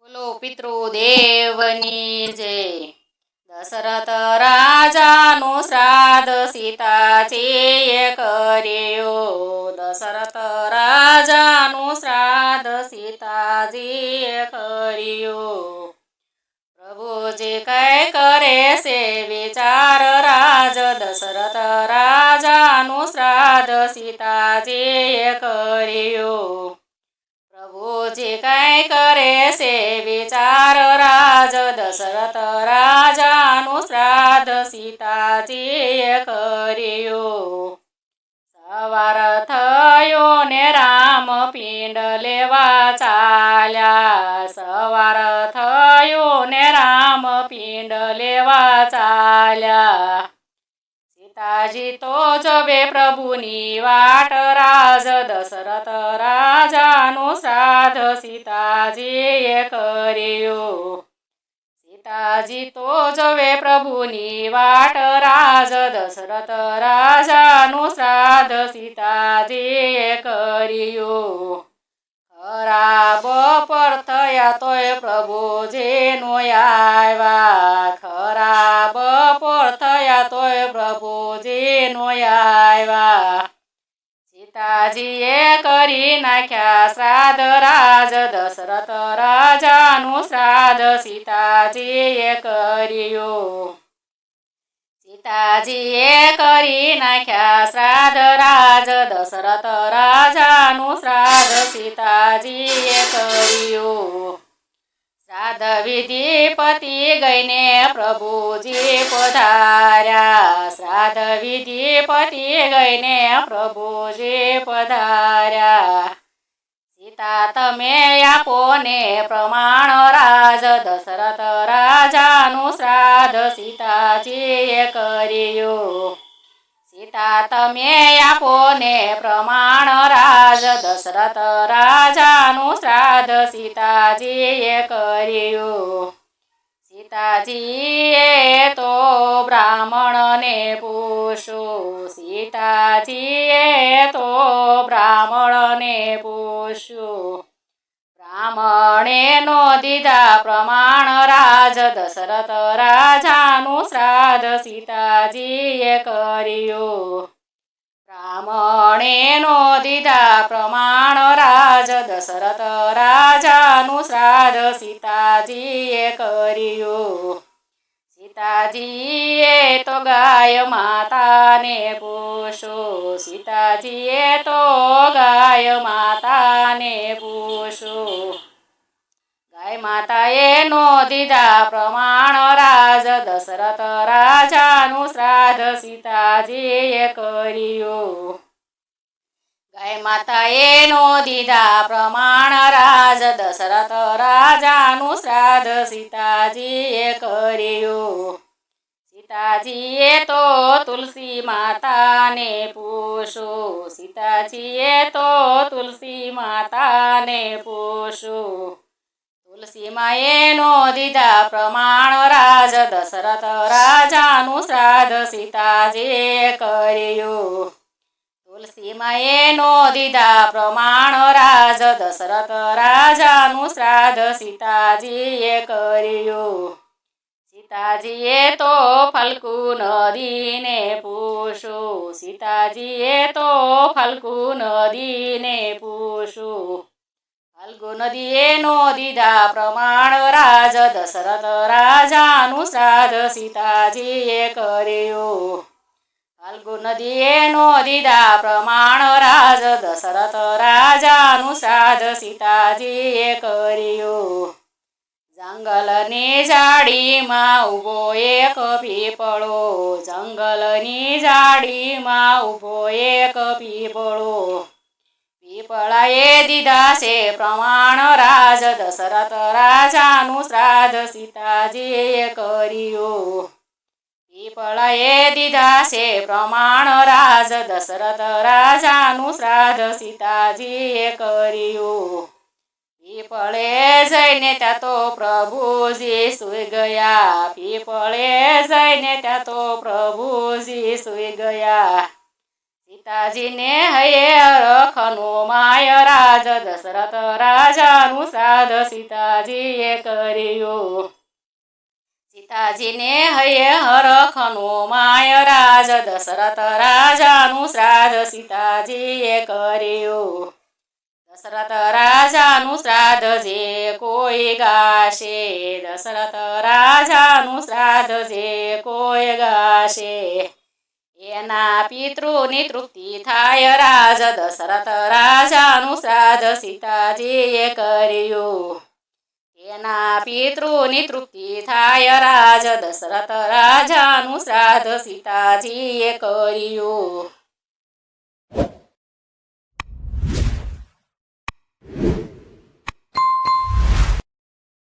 બોલો પિતૃદેવની જય. દશરથ રાજાનું શ્રાદ્ધ સીતાજીએ કર્યું. દશરથ રાજાનું શ્રાદ્ધ સીતાજીએ કર્યું. પ્રભુજી કઈ કરે છે વિચાર રાજ. દશરથ રાજાનું શ્રાદ્ધ સીતાજીએ કર્યું. પ્રભુજી કઈ કરે છે વિચાર રાજ. દશરથ રાજાનું શ્રાદ્ધ સીતાજીએ કર્યું. સવાર થયો ને રામ પિંડ લેવા ચાલ્યા. સવાર થયો ને રામ પિંડ લેવા ચાલ્યા. સીતાજી તો જોવે પ્રભુની વાટ રાજ. દશરથ રાજાનું શ્રાદ્ધ સીતાજીએ કર્યું. સીતાજી તો જોવે પ્રભુની વાટ રાજ. દશરથ રાજાનું શ્રાદ્ધ સીતાજીએ કર્યું. ખરા બપોર થયા તોય પ્રભુજી નો આવ્યા. ખરા બપોર થયા તોય પ્રભુજી નો આવ્યા. સીતાજીએ કરી નાખ્યા શ્રાદ્ધ રાજ. દશરથ રાજાનું શ્રાદ્ધ સીતાજીએ કર્યું. સીતાજીએ કરી નાખ્યા શ્રાદ્ધ રાજ. દશરથ રાજાનું શ્રાદ્ધ સીતાજીએ કર્યું. શ્રાદ્ધ વિધિ પતિ ગઈને પ્રભુજી પધાર્યા. શ્રાદ્ધ વિધિ પતિ ગઈને પ્રભુજી પધાર્યા. સીતા તમે આપો ને પ્રમાણ રાજ. દશરથ રાજાનું શ્રાદ્ધ સીતાજીએ કર્યું. સીતા તમે આપો ને પ્રમાણ રાજ. દશરથ રાજાનું શ્રાદ્ધ સીતાજીએ કર્યું. સીતાજીએ તો બ્રાહ્મણને પૂછ્યું. સીતાજીએ તો બ્રાહ્મણને પૂછ્યું. બ્રાહ્મણે નો દીધા પ્રમાણ રાજ. દશરથ રાજાનું શ્રાદ્ધ સીતાજીએ કર્યું. બ્રાહ્મણે નો દીધા પ્રમાણ રાજ. દશરથ રાજાનું શ્રાદ્ધ સીતાજીએ કર્યું. સીતાજીએ તો ગાય માતાને પૂછ્યું. સીતાજીએ તો ગાય માતાને પૂછ્યું. ગાય માતાએ નો દીધા પ્રમાણ રાજ. દશરથ રાજાનું શ્રાદ્ધ સીતાજીએ કર્યું. ગાય માતાએ નો દીધા પ્રમાણ રાજ. દશરથ રાજાનું શ્રાદ્ધ સીતાજીએ કર્યું. સીતાજીએ તો તુલસી માતાને પૂછ્યું. સીતાજીએ તો તુલસી માતાને પૂછ્યું. તુલસી માએ નો દીધા પ્રમાણ રાજ. દશરથ રાજાનું શ્રાદ્ધ સીતાજીએ કર્યું. તુલસી માએ નો દીધા પ્રમાણ રાજ. દશરથ રાજાનું શ્રાદ્ધ સીતાજીએ કર્યું. સીતાજીએ તો ફલ્ગુ નદીને પૂછ્યું. સીતાજીએ તો ફલ્ગુ નદીને પૂછ્યું. ફલ્ગુ નદીએ નો દીધા પ્રમાણ રાજ. દશરથ રાજાનું શ્રાદ્ધ સીતાજીએ કર્યું. ફલ્ગુ નદીએ નો દીધા પ્રમાણ રાજ. દશરથ રાજાનું શ્રાદ્ધ સીતાજીએ કર્યું. જંગલની ઝાડીમાં ઊભો એક પીપળો. જંગલની ઝાડીમાં ઊભો એક પીપળો. પીપળાએ દીધા છે પ્રમાણ રાજ. દશરથ રાજાનું શ્રાદ્ધ સીતાજીએ કર્યું. પીપળાએ દીધા છે પ્રમાણ રાજ. દશરથ રાજાનું શ્રાદ્ધ સીતાજીએ કર્યું. પીપળે જઈને ત્યાં તો પ્રભુજી સૂઈ ગયા. પીપળે જઈને ત્યાં તો પ્રભુજી સૂઈ ગયા. સીતાજીને હૈયે હરખનો માય રાજ દશરથ રાજાનું શ્રાદ્ધ સીતાજીએ કર્યું. સીતાજીને હૈયે હરખનો માય રાજ દશરથ રાજાનું શ્રાદ્ધ સીતાજીએ કર્યું. દશરથ રાજાનું શ્રાદ્ધ જે કોઈ ગાશે, દશરથ રાજાનું શ્રાદ્ધ જે કોઈ ગાશે, એના પિતૃની તૃપ્તિ થાય રાજ દશરથ રાજાનું શ્રાદ્ધ સીતાજીએ કર્યું. એના પિતૃની તૃપ્તિ થાય રાજ દશરથ રાજાનું શ્રાદ્ધ સીતાજીએ કર્યું.